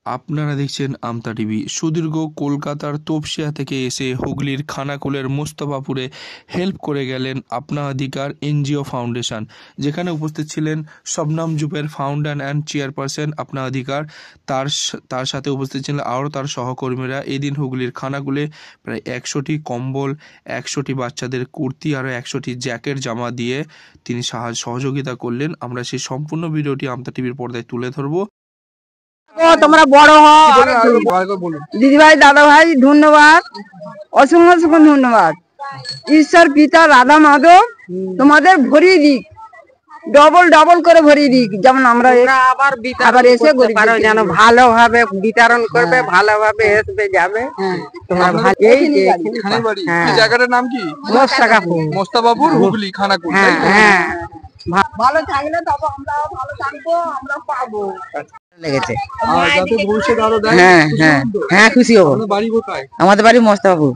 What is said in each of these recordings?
আপনারা দেখছেন আমতা টিভি। সুদীর্ঘ কলকাতার তপসিয়া থেকে এসে হুগলির খানাকুলের মোস্তফাপুরে হেল্প করে গেলেন আপনা অধিকার এনজিও ফাউন্ডেশন, যেখানে উপস্থিত ছিলেন Shabnam Zuber, founder and chairperson আপনা অধিকার। তার সাথে উপস্থিত ছিলেন আরও তার সহকর্মীরা। এদিন হুগলির খানাকুলে প্রায় 100টি কম্বল, 100টি বাচ্চাদের কুর্তি, আরও 100টি জ্যাকেট জামা দিয়ে তিনি সহযোগিতা করলেন। আমরা সেই সম্পূর্ণ ভিডিওটি আমতা টিভির পর্দায় তুলে ধরবো। তোমরা বড় হও। দিদি ভাই, দাদা ভাই, ধন্যবাদ, অসংখ্য অসংখ্য ধন্যবাদ। ঈশ্বর পিতা রাধা মাধব তোমাদের ভরিয়ে দিক, ডবল ডবল করে ভরিয়ে দিক, যেমন আমরা আবার এসে যেন ভালোভাবে বিতরণ করবে, ভালোভাবে আসবে যাবে। জায়গাটার নাম কি? মোস্তফাপুর, হুগলি, খানাকুল। হ্যাঁ, ভালো থাকলে তবে আমরা ভালো থাকবো, আমরা পাবো। লেগেছে, হ্যাঁ খুশি হবো। আমাদের বাড়ি মোস্তফাপুর।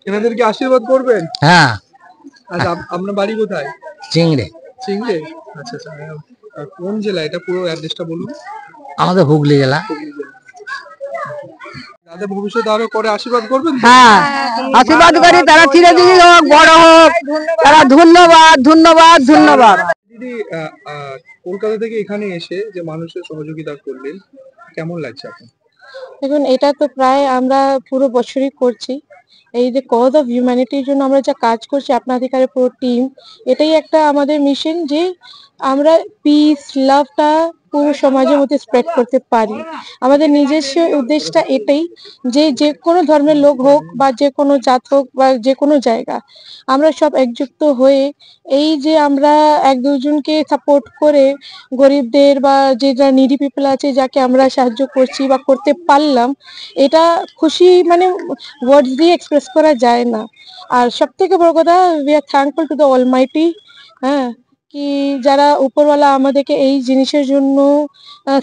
এনাদেরকে আশীর্বাদ করবেন? হ্যাঁ। আচ্ছা, আপনার বাড়ি কোথায়? চিংড়ে। চিংড়ে, আচ্ছা আচ্ছা। কোন জেলা এটা? পুরো অ্যাড্রেসটা বলুন। আমাদের হুগলি জেলা। তাদের ভবিষ্যতে আরো করে আশীর্বাদ করবেন? হ্যাঁ, আশীর্বাদ করি, তারা চিরদিনই হোক, বড় হোক, তারা। ধন্যবাদ ধন্যবাদ ধন্যবাদ। দিদি, কলকাতা থেকে এখানে এসে যে মানুষের সহযোগিতা করলেন, কেমন লাগছে আপনার? দেখুন, এটা তো প্রায় আমরা পুরো বছরই করছি। এই যে কজ অফ হিউম্যানিটির জন্য আমরা যা কাজ করছি, আপনা অধিকারের পুরো টিম, এটাই একটা আমাদের মিশন যে আমরা পিস লাভটা পুরো সমাজের মধ্যে স্প্রেড করতে পারি। আমাদের নিজস্ব উদ্দেশ্যটা এটাই যে যে কোনো ধর্মের লোক হোক বা যে কোনো জাত হোক বা যে কোনো জায়গা, আমরা সব একযুক্ত হয়ে এই যে আমরা এক দুজনকে সাপোর্ট করে গরিবদের বা যে যারা নিডি পিপল আছে যাকে আমরা সাহায্য করছি বা করতে পারলাম, এটা খুশি মানে ওয়ার্ডস দিয়ে এক্সপ্রেস করা যায় না। আর সব থেকে বড় কথা, we are thankful to the Almighty, হ্যাঁ, কি যারা উপরওয়ালা আমাদেরকে এই জিনিসের জন্য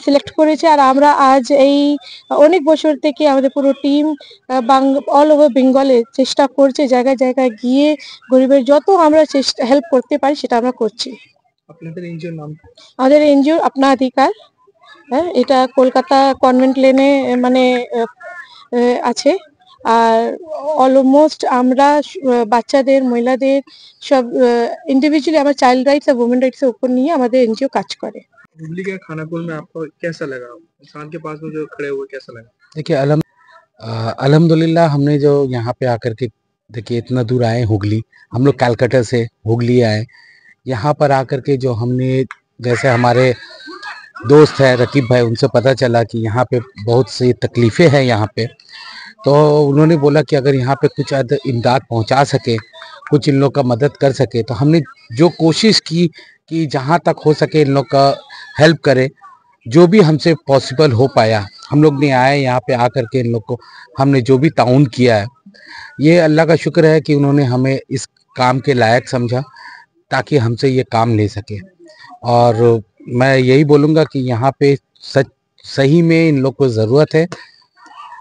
সিলেক্ট করেছে। আর আমরা আজ এই অনেক বছর থেকে আমাদের পুরো টিম অল ওভার বেঙ্গলে চেষ্টা করছে জায়গায় জায়গায় গিয়ে গরিবের যত আমরা হেল্প করতে পারি সেটা আমরা করছি। আপনাদের এনজিওর নাম? আমাদের এনজিও আপনা অধিকার। হ্যাঁ, এটা কলকাতা কনভেন্ট লেনে মানে আছে। আর অলমোস্ট আমরা বাচ্চাদের, মহিলাদের সব इंडिविजुअली हमारे चाइल्ड राइट्स और वुमेन राइट्स के ऊपर नहीं हमारे एनजीओ काज करे। हुगली के खानाकुल में आपको कैसा लगा? इंसान के पास में जो खड़े हुए, कैसा लगा? देखिए, अल्हम्दुलिल्लाह, हमने जो यहाँ पे आकर के देखिए इतना दूर आए हुगली, हम लोग कलकत्ता से हुगली आए। यहाँ पर आकर के जो हमने, जैसे हमारे दोस्त है रकीब भाई, उनसे पता चला कि यहाँ पे बहुत सी तकलीफ़ें हैं यहाँ पे, तो उन्होंने बोला कि अगर यहाँ पे कुछ इमदाद पहुँचा सके, कुछ इन लोग का मदद कर सके, तो हमने जो कोशिश की कि जहाँ तक हो सके इन लोग का हेल्प करे। जो भी हमसे पॉसिबल हो पाया, हम लोग ने आए यहाँ पे आकर के इन लोग को हमने जो भी ताउन किया है, ये अल्लाह का शुक्र है कि उन्होंने हमें इस काम के लायक समझा ताकि हमसे ये काम ले सके। और मैं यही बोलूँगा कि यहाँ पे सही में इन लोग को ज़रूरत है।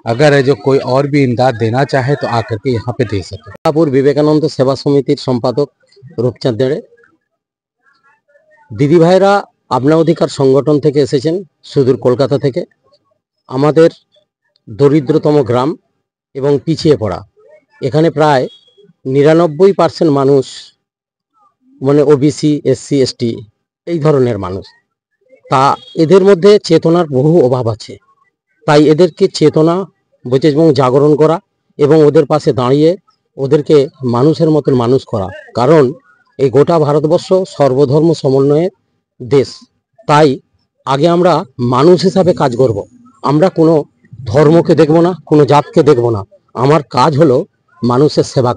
अगर है जो कोई और भी इमदाद देना चाहे तो आकर के यहाँ पे दे सके। মোস্তফাপুর বিবেকানন্দ সেবা সমিতির সম্পাদক রূপচাঁদ দেড়ে। দিদি ভাইরা আপনা অধিকার সংগঠন থেকে এসেছেন সুদূর কলকাতা থেকে। আমাদের দরিদ্রতম গ্রাম এবং পিছিয়ে পড়া, এখানে প্রায় 99% মানুষ মানে ওবিসি, এসসি, এসটি এই ধরনের মানুষ। তা এদের মধ্যে চেতনার বহু অভাব আছে, তাই এদেরকে চেতনা বোঝে এবং জাগরণ করা এবং ওদের পাশে দাঁড়িয়ে ওদেরকে মানুষের মতন মানুষ করা। কারণ এই গোটা ভারতবর্ষ সর্বধর্ম সমন্বয়ের দেশ, তাই আগে আমরা মানুষ হিসাবে কাজ করব। আমরা কোনো ধর্মকে দেখব না, কোনো জাতকে দেখব না। আমার কাজ হলো মানুষের সেবা।